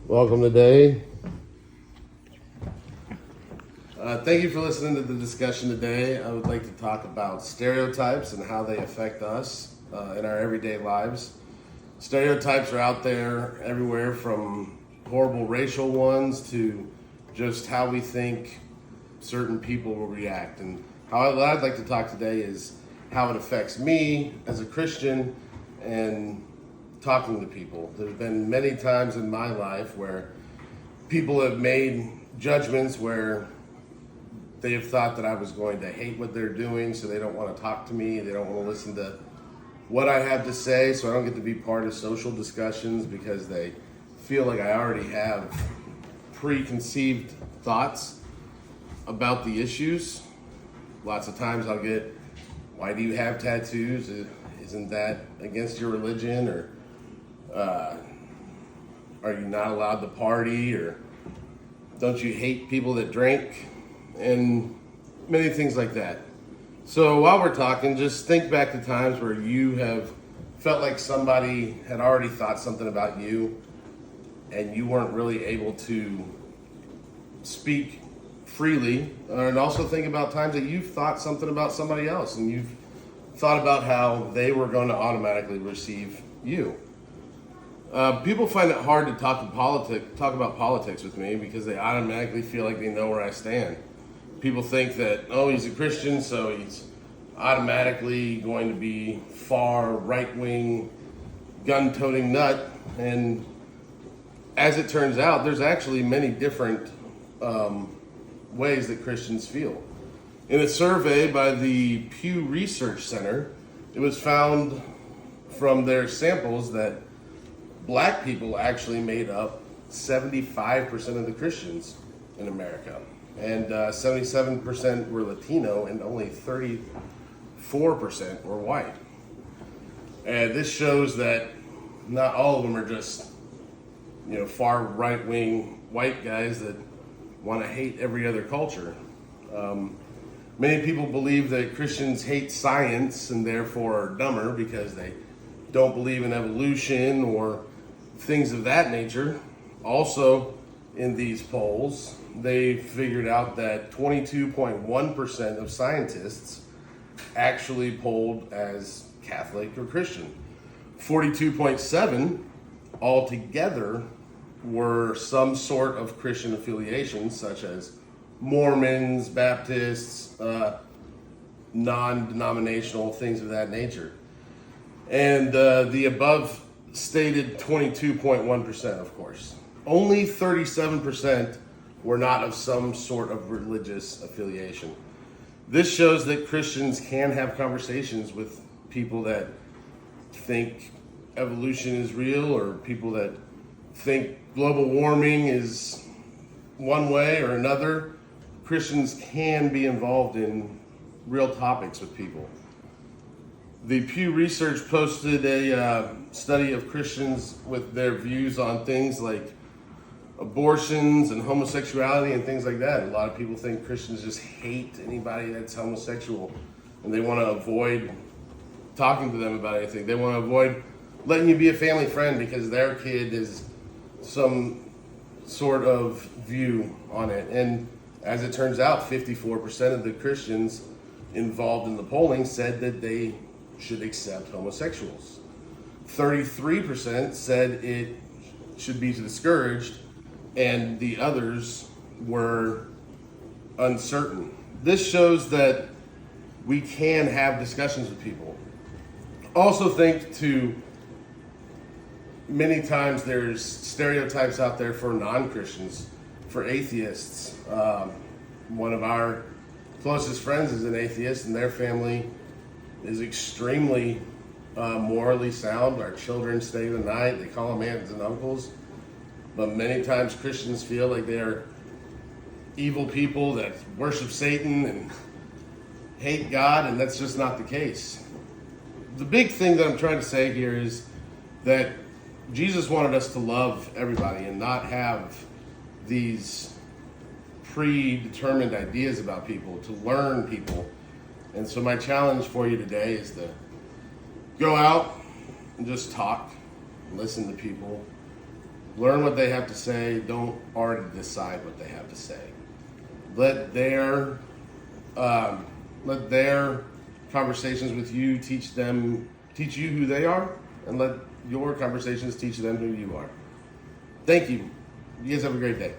Welcome today. Thank you for listening to the discussion today. I would like to talk about stereotypes and how they affect us in our everyday lives. Stereotypes are out there everywhere, from horrible racial ones to just how we think certain people will react. And what I'd like to talk today is how it affects me as a Christian and talking to people. There's been many times in my life where people have made judgments where they have thought that I was going to hate what they're doing, so they don't want to talk to me. They don't want to listen to what I have to say, so I don't get to be part of social discussions because they feel like I already have preconceived thoughts about the issues. Lots of times I'll get, why do you have tattoos? Isn't that against your religion? Or are you not allowed to party? Or don't you hate people that drink? And many things like that. So while we're talking, just think back to times where you have felt like somebody had already thought something about you and you weren't really able to speak freely. And also think about times that you've thought something about somebody else and you've thought about how they were going to automatically receive you. People find it hard to talk about politics with me because they automatically feel like they know where I stand. People think that, oh, he's a Christian, so he's automatically going to be far right-wing, gun-toting nut. And as it turns out, there's actually many different ways that Christians feel. In a survey by the Pew Research Center, it was found from their samples that black people actually made up 75% of the Christians in America. And 77% were Latino and only 34% were white. And this shows that not all of them are just, far right-wing white guys that want to hate every other culture. Many people believe that Christians hate science and therefore are dumber because they don't believe in evolution or things of that nature. Also, in these polls, they figured out that 22.1% of scientists actually polled as Catholic or Christian. 42.7% altogether were some sort of Christian affiliation, such as Mormons, Baptists, non-denominational, things of that nature. And the above stated 22.1%, of course. Only 37% were not of some sort of religious affiliation. This shows that Christians can have conversations with people that think evolution is real, or people that think global warming is one way or another. Christians can be involved in real topics with people. The Pew Research posted a study of Christians with their views on things like abortions and homosexuality and things like that. A lot of people think Christians just hate anybody that's homosexual and they want to avoid talking to them about anything. They want to avoid letting you be a family friend because their kid is some sort of view on it. And as it turns out, 54% of the Christians involved in the polling said that they should accept homosexuals. 33% said it should be discouraged, and the others were uncertain. This shows that we can have discussions with people. Also think to many times there's stereotypes out there for non-Christians, for atheists. One of our closest friends is an atheist, and their family is extremely morally sound. Our children stay the night. They call them aunts and uncles. But many times Christians feel like they're evil people that worship Satan and hate God, and that's just not the case. The big thing that I'm trying to say here is that Jesus wanted us to love everybody and not have these predetermined ideas about people, to learn people. And so my challenge for you today is to go out and just talk, listen to people, Learn what they have to say. Don't already decide what they have to say. Let their conversations with you teach you who they are, and let your conversations teach them who you are. Thank you. You guys have a great day.